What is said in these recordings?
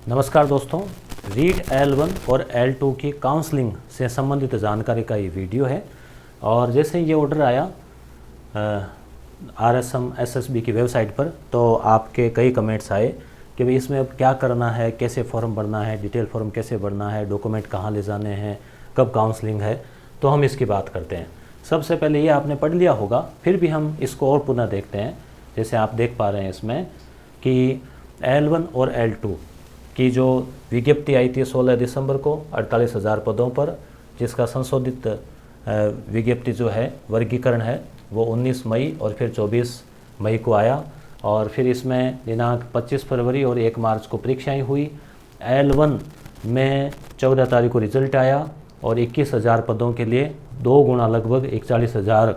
नमस्कार दोस्तों, रीट L1 और L2 की काउंसलिंग से संबंधित जानकारी का ये वीडियो है। और जैसे ये ऑर्डर आया RSM SSB की वेबसाइट पर, तो आपके कई कमेंट्स आए कि भाई इसमें अब क्या करना है, कैसे फॉर्म भरना है, डिटेल फॉर्म कैसे भरना है, डॉक्यूमेंट कहाँ ले जाने हैं, कब काउंसलिंग है। तो हम इसकी बात करते हैं। सबसे पहले ये आपने पढ़ लिया होगा, फिर भी हम इसको और पुनः देखते हैं। जैसे आप देख पा रहे हैं इसमें कि L1 और L2 की जो विज्ञप्ति आई थी 16 दिसंबर को 48,000 पदों पर, जिसका संशोधित विज्ञप्ति जो है वर्गीकरण है वो 19 मई और फिर 24 मई को आया। और फिर इसमें दिनांक 25 फरवरी और 1 मार्च को परीक्षाएं हुई। L1 में 14 तारीख को रिजल्ट आया और 21,000 पदों के लिए 2 गुना लगभग 41,000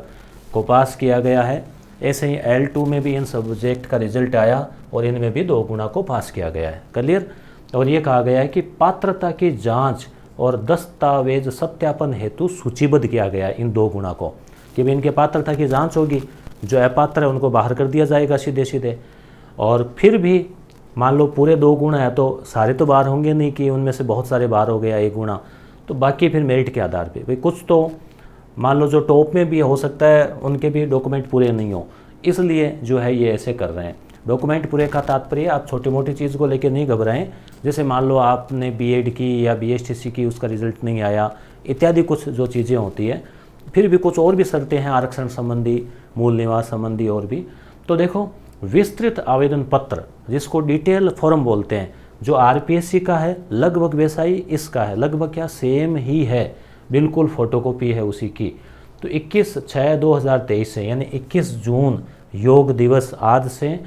को पास किया गया है। ऐसे ही L2 में भी इन सब्जेक्ट का रिजल्ट आया और इनमें भी 2 गुना को पास किया गया है। क्लियर। और ये कहा गया है कि पात्रता की जांच और दस्तावेज सत्यापन हेतु सूचीबद्ध किया गया है इन 2 गुना को, कि भी इनके पात्रता की जांच होगी, जो अपात्र है उनको बाहर कर दिया जाएगा सीधे सीधे। और फिर भी मान लो पूरे 2 गुना है तो सारे तो बाहर होंगे नहीं, कि उनमें से बहुत सारे बाहर हो गया 1 गुना, तो बाकी फिर मेरिट के आधार पे भाई कुछ तो मान लो जो टॉप में भी हो सकता है उनके भी डॉक्यूमेंट पूरे नहीं हो, इसलिए जो है ये ऐसे कर रहे हैं। डॉक्यूमेंट पूरे का तात्पर्य आप छोटी मोटी चीज़ को लेकर नहीं घबराएं। जैसे मान लो आपने बीएड की या BSTC की, उसका रिजल्ट नहीं आया इत्यादि कुछ जो चीज़ें होती है, फिर भी कुछ और भी शर्तें हैं आरक्षण संबंधी, मूल निवास संबंधी और भी। तो देखो, विस्तृत आवेदन पत्र जिसको डिटेल फॉर्म बोलते हैं, जो RPSC का है लगभग वैसा ही इसका है, लगभग क्या सेम ही है, बिल्कुल फोटोकॉपी है उसी की। तो 21/6/2023 से यानी 21 जून योग दिवस आज से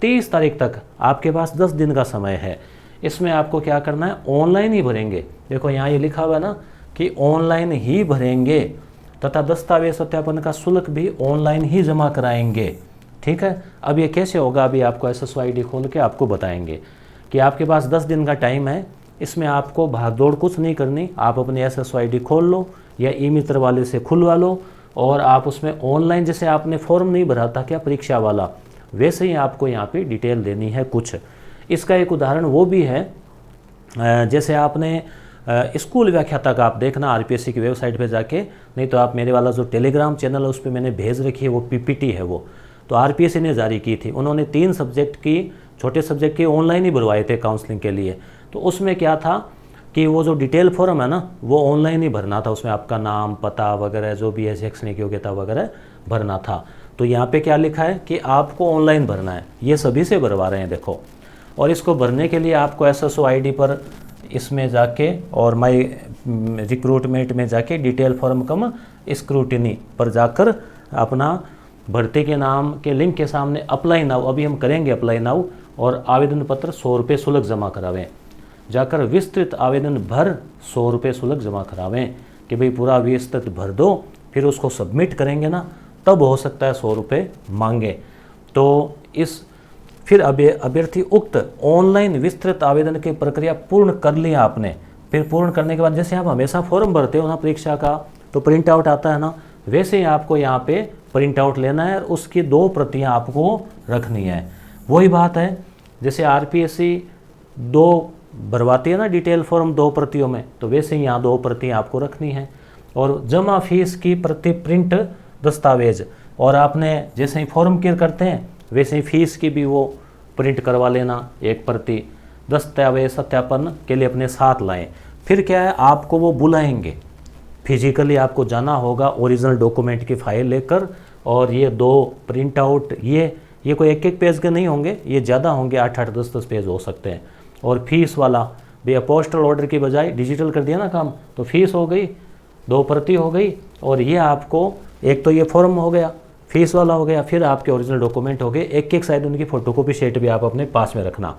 30 तारीख तक आपके पास 10 दिन का समय है। इसमें आपको क्या करना है, ऑनलाइन ही भरेंगे। देखो यहाँ ये लिखा हुआ है ना कि ऑनलाइन ही भरेंगे तथा दस्तावेज सत्यापन का शुल्क भी ऑनलाइन ही जमा कराएंगे। ठीक है। अब ये कैसे होगा, अभी आपको SSO-ID खोल के आपको बताएंगे कि आपके पास 10 दिन का टाइम है। इसमें आपको भागदौड़ कुछ नहीं करनी, आप अपने SSO-ID खोल लो या ई-मित्र वाले से खुलवा लो और आप उसमें ऑनलाइन, जैसे आपने फॉर्म नहीं भरा था क्या परीक्षा वाला, वैसे ही आपको यहाँ पे डिटेल देनी है कुछ। इसका एक उदाहरण वो भी है, जैसे आपने स्कूल व्याख्याता का आप देखना RPSC की वेबसाइट पे जाके, नहीं तो आप मेरे वाला जो टेलीग्राम चैनल है उस पर मैंने भेज रखी है, वो PPT है वो, तो RPSC ने जारी की थी। उन्होंने 3 सब्जेक्ट की, छोटे सब्जेक्ट की ऑनलाइन ही भरवाए थे काउंसलिंग के लिए। तो उसमें क्या था कि वो जो डिटेल फॉर्म है ना वो ऑनलाइन ही भरना था, उसमें आपका नाम, पता वगैरह जो भी है, शैक्षणिक योग्यता वगैरह भरना था। तो यहाँ पे क्या लिखा है कि आपको ऑनलाइन भरना है, ये सभी से भरवा रहे हैं देखो। और इसको भरने के लिए आपको SSO-ID पर इसमें जाके और माई रिक्रूटमेंट में जाके डिटेल फॉर्म कम स्क्रूटिनी पर जाकर अपना भर्ती के नाम के लिंक के सामने अप्लाई नाउ, अभी हम करेंगे अप्लाई नाउ, और आवेदन पत्र 100 रुपये शुल्क जमा करावें। जाकर विस्तृत आवेदन भर 100 रुपये शुल्क जमा करावें कि भाई पूरा विस्तृत भर दो, फिर उसको सबमिट करेंगे ना तब हो सकता है 100 रुपये मांगे। तो इस फिर अभ्यर्थी उक्त ऑनलाइन विस्तृत आवेदन की प्रक्रिया पूर्ण कर लिया आपने। फिर पूर्ण करने के बाद जैसे आप हमेशा फॉर्म भरते हो ना परीक्षा का, तो प्रिंट आउट आता है ना, वैसे ही आपको यहाँ पे प्रिंट आउट लेना है और उसकी 2 प्रतियाँ आपको रखनी है। वही बात है जैसे RPSC 2 भरवाती है ना डिटेल फॉर्म 2 प्रतियों में, तो वैसे ही यहाँ 2 प्रतियाँ आपको रखनी है। और जमा फीस की प्रति प्रिंट दस्तावेज, और आपने जैसे ही फॉर्म क्लियर करते हैं वैसे ही फीस की भी वो प्रिंट करवा लेना 1 प्रति। दस्तावेज सत्यापन के लिए अपने साथ लाएं। फिर क्या है, आपको वो बुलाएंगे, फिजिकली आपको जाना होगा ओरिजिनल डॉक्यूमेंट की फाइल लेकर, और ये 2 प्रिंट आउट, ये कोई 1-1 पेज के नहीं होंगे, ये ज़्यादा होंगे, 8-8, 10-10 पेज हो सकते हैं। और फीस वाला भैया पोस्टल ऑर्डर की बजाय डिजिटल कर दिया ना काम, तो फीस हो गई, 2 प्रति हो गई, और ये आपको एक तो ये फॉर्म हो गया, फीस वाला हो गया, फिर आपके ओरिजिनल डॉक्यूमेंट हो गए। एक साइड उनकी फोटोकॉपी शीट भी आप अपने पास में रखना।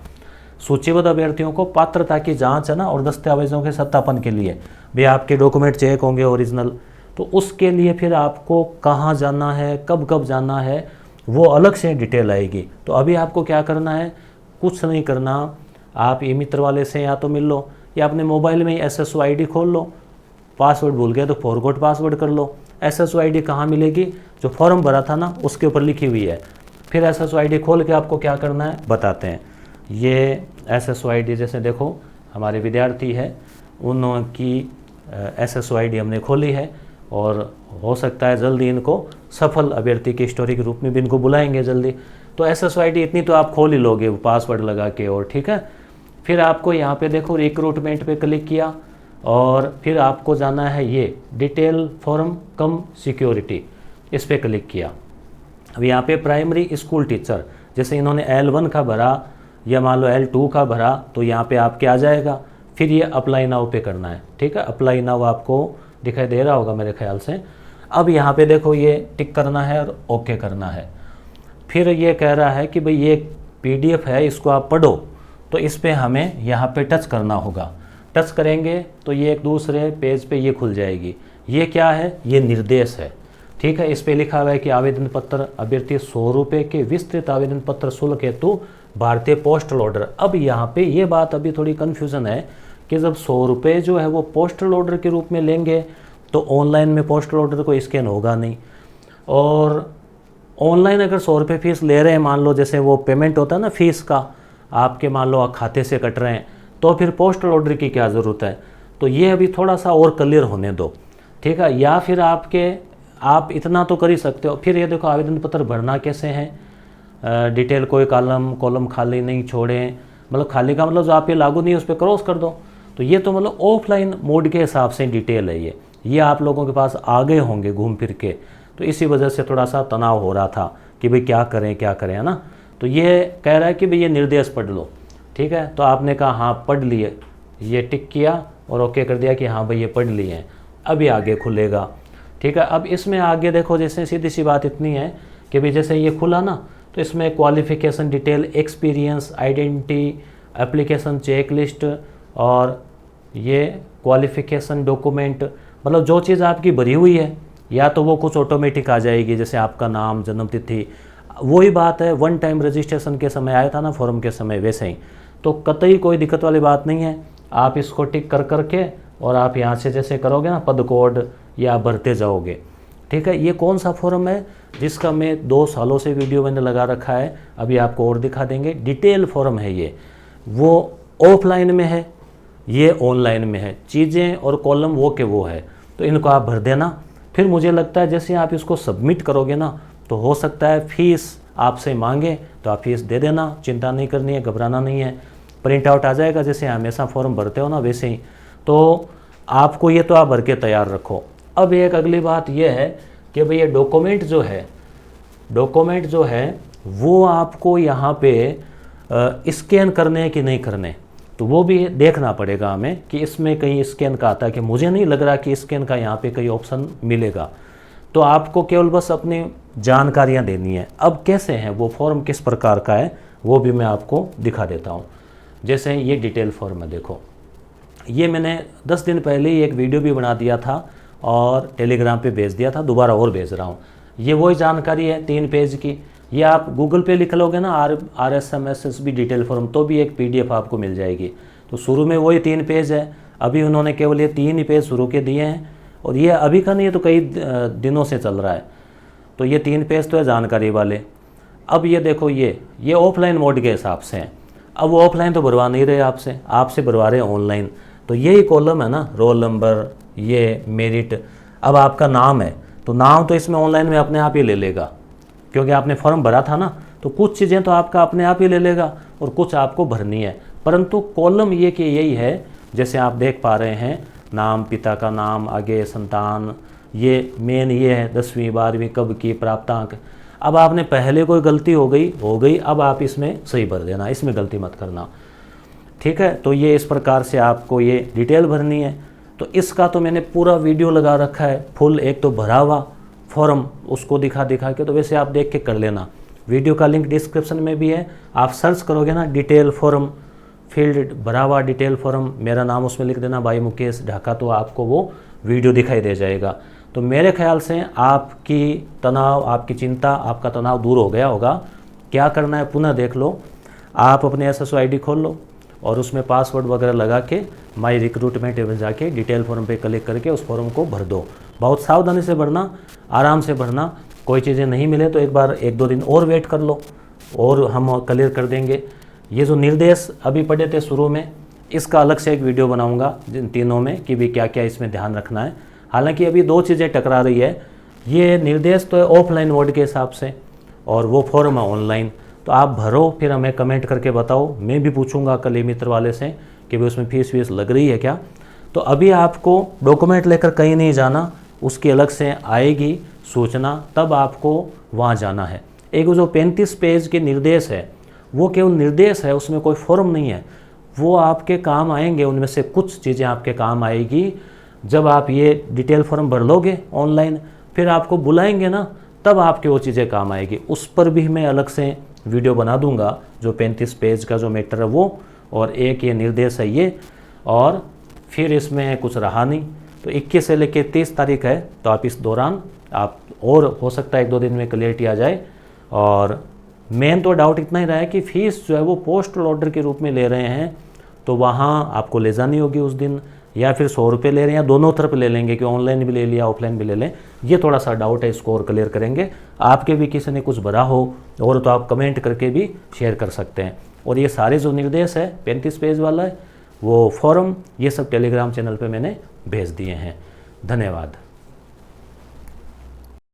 सूचीबद्ध अभ्यर्थियों को पात्रता की जांच है ना और दस्तावेजों के सत्यापन के लिए भी आपके डॉक्यूमेंट चेक होंगे ओरिजिनल, तो उसके लिए फिर आपको कहाँ जाना है, कब कब जाना है, वो अलग से डिटेल आएगी। तो अभी आपको क्या करना है, कुछ नहीं करना, आप ई-मित्र वाले से या तो मिल लो या अपने मोबाइल में ही SSO-ID खोल लो, पासवर्ड भूल गए तो फॉरगॉट पासवर्ड कर लो। SSO-ID कहाँ मिलेगी, जो फॉर्म भरा था ना उसके ऊपर लिखी हुई है। फिर SSO-ID खोल के आपको क्या करना है बताते हैं। ये SSO ID जैसे देखो हमारे विद्यार्थी है, उनकी SSO ID हमने खोली है और हो सकता है जल्दी इनको सफल अभ्यर्थी की स्टोरी के रूप में भी इनको बुलाएंगे जल्दी। तो SSO ID इतनी तो आप खोल ही लोगे पासवर्ड लगा के, और ठीक है। फिर आपको यहाँ पे देखो रिक्रूटमेंट पे क्लिक किया और फिर आपको जाना है ये डिटेल फॉर्म कम सिक्योरिटी, इस पर क्लिक किया। अब यहाँ पे प्राइमरी स्कूल टीचर, जैसे इन्होंने L1 का भरा या मान लो L2 का भरा तो यहाँ पे आपके आ जाएगा। फिर ये अप्लाई नाउ पे करना है, ठीक है। अप्लाई नाउ आपको दिखाई दे रहा होगा मेरे ख्याल से। अब यहाँ पे देखो ये टिक करना है और ओके करना है। फिर ये कह रहा है कि भाई ये PDF है, इसको आप पढ़ो, तो इस पर हमें यहाँ पे टच करना होगा। टच करेंगे तो ये एक दूसरे पेज पे ये खुल जाएगी। ये क्या है, ये निर्देश है, ठीक है। इस पे लिखा हुआ है कि आवेदन पत्र अभ्यर्थी 100 रुपये के विस्तृत आवेदन पत्र शुल्क हेतु भारतीय पोस्टल ऑर्डर। अब यहाँ पे ये बात अभी थोड़ी कन्फ्यूज़न है कि जब 100 रुपये जो है वो पोस्टल ऑर्डर के रूप में लेंगे तो ऑनलाइन में पोस्टल ऑर्डर को स्कैन होगा नहीं, और ऑनलाइन अगर 100 रुपये फीस ले रहे हैं, मान लो जैसे वो पेमेंट होता है ना फीस का, आपके मान लो खाते से कट रहे हैं, तो फिर पोस्टल ऑर्डर की क्या ज़रूरत है। तो ये अभी थोड़ा सा और क्लियर होने दो, ठीक है। या फिर आप इतना तो कर ही सकते हो। फिर ये देखो आवेदन पत्र भरना कैसे है, डिटेल कोई कॉलम खाली नहीं छोड़ें, मतलब खाली का मतलब जो आप ये लागू नहीं है उस पर क्रॉस कर दो। तो ये तो मतलब ऑफलाइन मोड के हिसाब से डिटेल है ये आप लोगों के पास आ गए होंगे घूम फिर के, तो इसी वजह से थोड़ा सा तनाव हो रहा था कि भाई क्या करें, है ना। तो ये कह रहा है कि भाई ये निर्देश पढ़ लो, ठीक है। तो आपने कहा हाँ पढ़ लिए, ये टिक किया और ओके कर दिया कि हाँ भाई ये पढ़ लिए हैं। अभी आगे खुलेगा, ठीक है। अब इसमें आगे देखो, जैसे सीधी सी बात इतनी है कि भाई जैसे ये खुला ना, तो इसमें qualification detail, experience, identity, application check list और ये क्वालिफिकेशन डॉक्यूमेंट, मतलब जो चीज़ आपकी भरी हुई है या तो वो कुछ ऑटोमेटिक आ जाएगी, जैसे आपका नाम, जन्म तिथि, वही बात है वन टाइम रजिस्ट्रेशन के समय आया था ना फॉर्म के समय, वैसे ही। तो कतई कोई दिक्कत वाली बात नहीं है। आप इसको टिक कर करके और आप यहाँ से जैसे करोगे ना पद कोड या भरते जाओगे, ठीक है। ये कौन सा फॉर्म है जिसका मैं 2 सालों से वीडियो मैंने लगा रखा है, अभी आपको और दिखा देंगे। डिटेल फॉर्म है ये, वो ऑफलाइन में है, ये ऑनलाइन में है। चीज़ें और कॉलम वो के वो है, तो इनको आप भर देना। फिर मुझे लगता है जैसे आप इसको सबमिट करोगे ना, तो हो सकता है फीस आपसे मांगे तो आप फीस दे देना, चिंता नहीं करनी है, घबराना नहीं है। प्रिंट आउट आ जाएगा जैसे हमेशा फॉर्म भरते हो ना वैसे ही। तो आपको ये तो आप भर के तैयार रखो। अब एक अगली बात ये है कि भाई ये डॉक्यूमेंट जो है वो आपको यहाँ पे स्कैन करने कि नहीं करने, तो वो भी देखना पड़ेगा हमें कि इसमें कहीं स्कैन का आता है कि मुझे नहीं लग रहा कि स्कैन का यहाँ पे कहीं ऑप्शन मिलेगा। तो आपको केवल बस अपनी जानकारियाँ देनी है। अब कैसे हैं वो फॉर्म, किस प्रकार का है, वो भी मैं आपको दिखा देता हूँ। जैसे ये डिटेल फॉर्म है, देखो ये मैंने 10 दिन पहले ही एक वीडियो भी बना दिया था और टेलीग्राम पे भेज दिया था, दोबारा और भेज रहा हूँ। ये वही जानकारी है 3 पेज की। ये आप गूगल पे लिख लोगे ना RSMSSB डिटेल फॉर्म, तो भी एक PDF आपको मिल जाएगी। तो शुरू में वही 3 पेज है, अभी उन्होंने केवल ये 3 ही पेज शुरू के दिए हैं, और ये अभी का नहीं है तो कई दिनों से चल रहा है। तो ये 3 पेज तो है जानकारी वाले। अब ये देखो ये ऑफलाइन मोड के हिसाब से हैं। अब वो ऑफलाइन तो भरवा नहीं रहे आपसे भरवा रहे ऑनलाइन। तो यही कॉलम है ना, रोल नंबर, ये मेरिट। अब आपका नाम है तो नाम तो इसमें ऑनलाइन में अपने आप ही ले लेगा, क्योंकि आपने फॉर्म भरा था ना। तो कुछ चीज़ें तो आपका अपने आप ही ले लेगा और कुछ आपको भरनी है। परंतु कॉलम ये कि यही है, जैसे आप देख पा रहे हैं, नाम, पिता का नाम, आगे संतान, ये मेन ये है 10वीं 12वीं कब की, प्राप्तांक। अब आपने पहले कोई गलती हो गई, अब आप इसमें सही भर देना, इसमें गलती मत करना, ठीक है। तो ये इस प्रकार से आपको ये डिटेल भरनी है। तो इसका तो मैंने पूरा वीडियो लगा रखा है फुल, एक तो भरा हुआ फॉर्म उसको दिखा के, तो वैसे आप देख के कर लेना। वीडियो का लिंक डिस्क्रिप्शन में भी है, आप सर्च करोगे ना डिटेल फॉर्म, फील्ड भरा हुआ डिटेल फॉर्म, मेरा नाम उसमें लिख देना भाई मुकेश ढाका, तो आपको वो वीडियो दिखाई दे जाएगा। तो मेरे ख्याल से आपकी चिंता, आपका तनाव दूर हो गया होगा। क्या करना है पुनः देख लो, आप अपने SSO ID खोल लो और उसमें पासवर्ड वगैरह लगा के माई रिक्रूटमेंट में जाके डिटेल फॉर्म पे क्लिक करके उस फॉर्म को भर दो। बहुत सावधानी से भरना, आराम से भरना। कोई चीज़ें नहीं मिले तो एक बार 1-2 दिन और वेट कर लो और हम क्लियर कर देंगे, ये जो निर्देश अभी पढ़े थे शुरू में, इसका अलग से एक वीडियो बनाऊंगा जिन तीनों में कि भी क्या क्या इसमें ध्यान रखना है। हालांकि अभी दो चीज़ें टकरा रही है, ये निर्देश तो है ऑफलाइन मोड के हिसाब से और वो फॉर्म है ऑनलाइन। तो आप भरो, फिर हमें कमेंट करके बताओ। मैं भी पूछूंगा कल ई मित्र वाले से कि भाई उसमें फीस वीस लग रही है क्या। तो अभी आपको डॉक्यूमेंट लेकर कहीं नहीं जाना, उसकी अलग से आएगी सूचना, तब आपको वहाँ जाना है। एक जो 35 पेज के निर्देश है वो केवल निर्देश है, उसमें कोई फॉर्म नहीं है। वो आपके काम आएंगे, उनमें से कुछ चीज़ें आपके काम आएगी जब आप ये डिटेल फॉर्म भर लोगे ऑनलाइन, फिर आपको बुलाएंगे ना, तब आपके वो चीज़ें काम आएगी। उस पर भी मैं अलग से वीडियो बना दूंगा, जो 35 पेज का जो मैटर है वो, और एक ये निर्देश है ये, और फिर इसमें कुछ रहा नहीं। तो 21 से लेकर 30 तारीख है, तो आप इस दौरान आप, और हो सकता है 1-2 दिन में क्लियरिटी आ जाए। और मेन तो डाउट इतना ही रहा है कि फ़ीस जो है वो पोस्टल ऑर्डर के रूप में ले रहे हैं, तो वहाँ आपको ले जानी होगी उस दिन, या फिर 100 रुपये ले रहे हैं, या दोनों तरफ ले लेंगे कि ऑनलाइन भी ले लिया ऑफलाइन भी ले लें। ये थोड़ा सा डाउट है, इसको और क्लियर करेंगे। आपके भी किसी ने कुछ भरा हो और तो आप कमेंट करके भी शेयर कर सकते हैं। और ये सारे जो निर्देश है 35 पेज वाला है, वो फॉर्म, ये सब टेलीग्राम चैनल पे मैंने भेज दिए हैं। धन्यवाद।